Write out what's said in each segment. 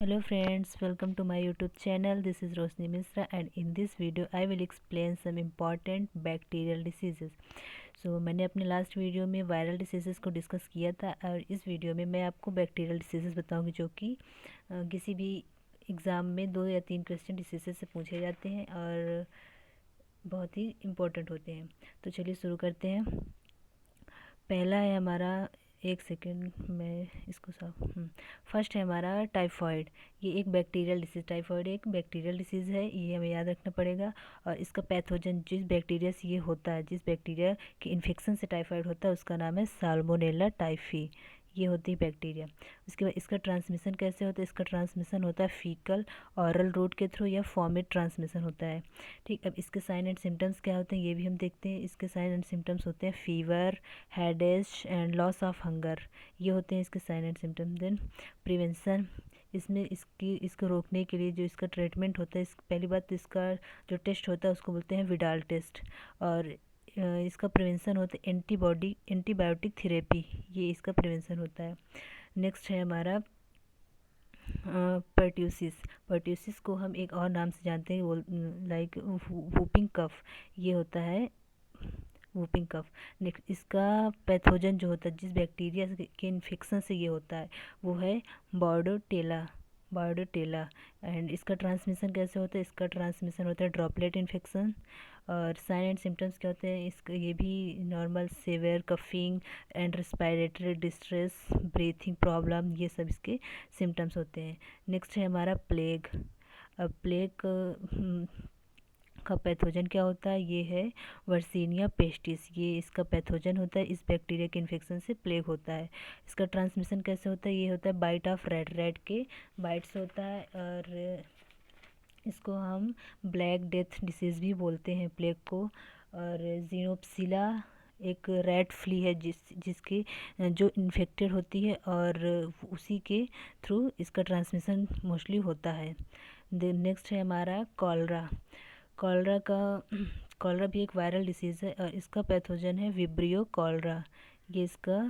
Hello friends, welcome to my YouTube channel. This is Rosni Misra and in this video I will explain some important bacterial diseases. मैंने अपने last video में viral diseases को discuss किया था और इस video में मैं आपको बैक्टीरियल डिसीज़ेज़ बताऊंगी जो कि किसी भी एग्ज़ाम में 2 या 3 क्वेश्चन डिसीज़ेज़ से पूछे जाते हैं और बहुत ही इम्पोर्टेंट होते हैं। तो चलिए शुरू करते हैं। पहला है हमारा, एक सेकेंड मैं इसको फर्स्ट है हमारा टाइफॉइड। ये एक बैक्टीरियल डिसीज़, टाइफॉइड एक बैक्टीरियल डिसीज़ है, ये हमें याद रखना पड़ेगा। और इसका पैथोजन, जिस बैक्टीरिया से ये होता है, जिस बैक्टीरिया के इन्फेक्शन से टाइफॉइड होता है उसका नाम है साल्मोनेला टाइफी। ये होती है बैक्टीरिया। उसके बाद इसका ट्रांसमिशन कैसे होता है? इसका ट्रांसमिशन होता है फीकल ऑरल रूट के थ्रू या फॉमिट ट्रांसमिशन होता है। ठीक, अब इसके साइन एंड सिम्टम्स क्या होते हैं ये भी हम देखते हैं। इसके साइन एंड सिम्टम्स होते हैं fever, headache and loss of hunger, ये होते हैं इसके sign and symptom. Then prevention, इसमें इसको रोकने के लिए जो इसका ट्रीटमेंट होता है, पहली बात तो इसका जो टेस्ट होता है उसको बोलते हैं विडाल टेस्ट। और इसका प्रिवेंशन होता है एंटीबायोटिक थेरेपी, ये इसका प्रिवेंशन होता है। नेक्स्ट है हमारा पर्ट्यूसिस। पर्ट्यूसिस को हम एक और नाम से जानते हैं, वो लाइक वूपिंग कफ, ये होता है वूपिंग कफ। नेक्स्ट इसका पैथोजन जो होता है, जिस बैक्टीरिया के इन्फेक्शन से ये होता है, वो है बॉर्डोटेला। बॉर्डोटेला। एंड इसका ट्रांसमिशन कैसे होता है? इसका ट्रांसमिशन होता है ड्रॉपलेट इन्फेक्शन। और साइन एंड सिम्टम्स क्या होते हैं इसका? ये भी normal severe coughing and respiratory distress, breathing problem, ये सब इसके सिम्टम्स होते हैं। नेक्स्ट है हमारा प्लेग। अब प्लेग का पैथोजन क्या होता है? ये है वर्सीनिया पेस्टिस, ये इसका पैथोजन होता है। इस बैक्टीरिया के इन्फेक्शन से प्लेग होता है। इसका ट्रांसमिशन कैसे होता है? ये होता है बाइट ऑफ रेड, रेड के बाइट से होता है। और इसको हम ब्लैक डेथ डिसीज़ भी बोलते हैं प्लेग को। और जीनोप्सिला एक रेड फ्ली है जिसके जो इन्फेक्टेड होती है और उसी के थ्रू इसका ट्रांसमिशन मोस्टली होता है। देन नेक्स्ट है हमारा कॉलरा। कॉलरा का कॉलरा भी एक वायरल डिसीज़ है और इसका पैथोजन है विब्रियो कॉलरा, ये इसका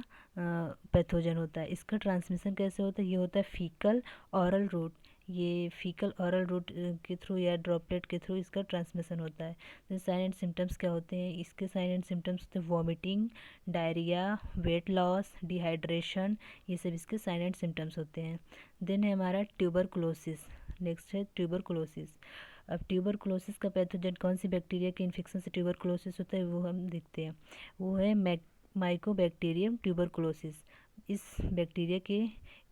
पैथोजन होता है। इसका ट्रांसमिशन कैसे होता है? ये होता है फीकल ऑरल रूट, ये फीकल ऑरल रूट के थ्रू या ड्रॉपलेट के थ्रू इसका ट्रांसमिशन होता है। तो साइन एंड सिम्टम्स क्या होते हैं? इसके साइन एंड सिम्टम्स होते हैं vomiting, diarrhoea, weight loss, dehydration, ये सब इसके साइन एंड सिम्टम्स होते हैं। देन है हमारा ट्यूबरकुलोसिस। नेक्स्ट है ट्यूबरकुलोसिस। अब ट्यूबरकुलोसिस का पैथोजन, कौन सी बैक्टीरिया के इन्फेक्शन से ट्यूबरकुलोसिस होता है, वो हम देखते हैं। वो है माइकोबैक्टीरियम ट्यूबरकुलोसिस। इस बैक्टीरिया के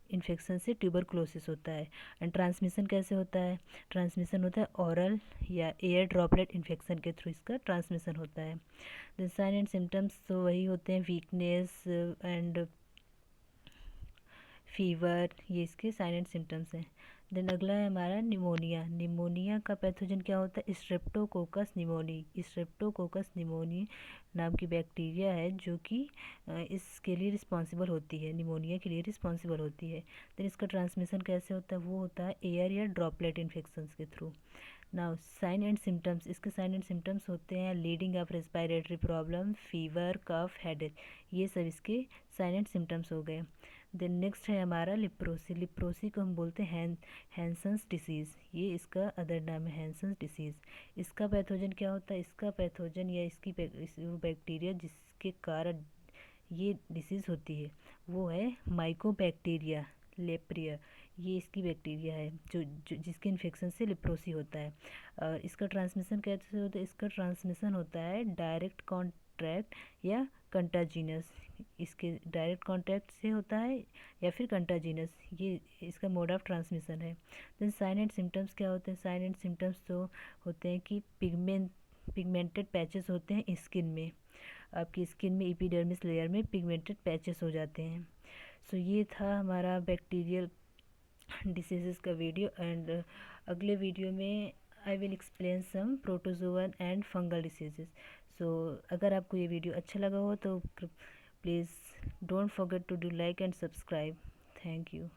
इन्फेक्शन से ट्यूबरकुलोसिस होता है। एंड ट्रांसमिशन कैसे होता है? ट्रांसमिशन होता है ऑरल या एयर ड्रॉपलेट इन्फेक्शन के थ्रू इसका ट्रांसमिशन होता है। द साइन एंड सिम्टम्स तो वही होते हैं, वीकनेस एंड फीवर, ये इसके साइन एंड सिम्टम्स हैं। देन अगला है हमारा निमोनिया। निमोनिया का पैथोजन क्या होता है? Streptococcus pneumoniae. स्ट्रेप्टोकोकस निमोनी नाम की बैक्टीरिया है जो कि इसके लिए रिस्पॉन्सिबल होती है, निमोनिया के लिए रिस्पॉन्सिबल होती है। देन इसका ट्रांसमिशन कैसे होता है? वो होता है एयर या ड्रॉपलेट इन्फेक्शंस के थ्रू। नाउ साइन एंड सिम्टम्स, इसके साइन एंड सिम्टम्स होते हैं leading of respiratory problem, fever, cough, headache, ये सब इसके साइन एंड सिम्टम्स हो गए। देन नेक्स्ट है हमारा लिप्रोसी। लिप्रोसी को हम बोलते हैं हैंसन्स डिसीज़, ये इसका अदर नाम है हैंसन्स डिसीज़। इसका पैथोजन क्या होता है? इसका पैथोजन या बैक्टीरिया जिसके कारण ये डिसीज़ होती है वो है माइकोबैक्टीरिया लेप्रिया, ये इसकी बैक्टीरिया है जो जिसके इन्फेक्शन से लिप्रोसी होता है। इसका ट्रांसमिशन कैसे होता है? इसका ट्रांसमिशन होता है डायरेक्ट कॉन्ट्रैक्ट या कंटाजीनस, इसके डायरेक्ट कॉन्टैक्ट से होता है या फिर कंटाजीनस, ये इसका मोड ऑफ ट्रांसमिशन है। देन साइन एंड सिम्टम्स क्या होते हैं? साइन एंड सिम्टम्स तो होते हैं कि पिगमेंटेड पैचेस होते हैं स्किन में, आपकी स्किन में एपिडर्मिस लेयर में पिगमेंटेड पैचेस हो जाते हैं। सो ये था हमारा बैक्टीरियल डिसीज़ेस का वीडियो। एंड अगले वीडियो में I will explain some protozoan and fungal diseases. So अगर आपको ये वीडियो अच्छा लगा हो तो please don't forget to do like and subscribe. Thank you.